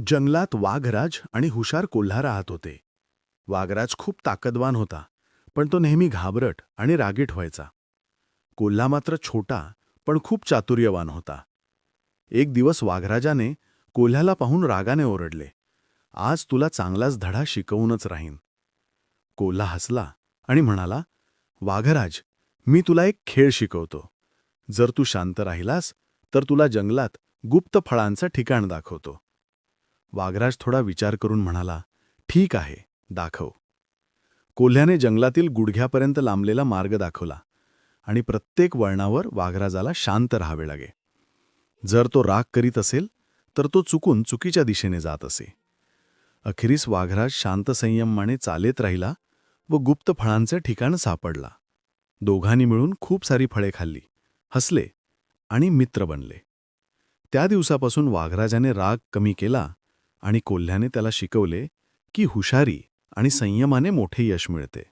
जंगलात वाघराज आणि हुशार कोल्हा राहत होते. वाघराज खूप ताकदवान होता, पण तो नेहमी घाबरट आणि रागीट व्हायचा. कोल्हा मात्र छोटा पण खूप चातुर्यवान होता. एक दिवस वाघराजाने कोल्ह्याला पाहून रागाने ओरडले, "आज तुला चांगलाच धडा शिकवूनच राहीन." कोल्हा हसला आणि म्हणाला, "वाघराज, मी तुला एक खेळ शिकवतो. जर तू शांत राहिलास तर तुला जंगलात गुप्त फळांचं ठिकाण दाखवतो." वाघराज थोडा विचार करून म्हणाला, "ठीक आहे, दाखव." कोल्ह्याने जंगलातील गुडघ्यापर्यंत लांबलेला मार्ग दाखवला आणि प्रत्येक वळणावर वाघराजाला शांत राहावे लागे. जर तो राग करीत असेल तर तो चुकून चुकीच्या दिशेने जात असे. अखेरीस वाघराज शांत संयमाने चालत राहिला व गुप्त फळांचे ठिकाण सापडला. दोघांनी मिळून खूप सारी फळे खाल्ली, हसले आणि मित्र बनले. त्या दिवसापासून वाघराजाने राग कमी केला आणि कोल्ह्याने त्याला शिकवले की हुशारी आणि संयमाने मोठे यश मिळते.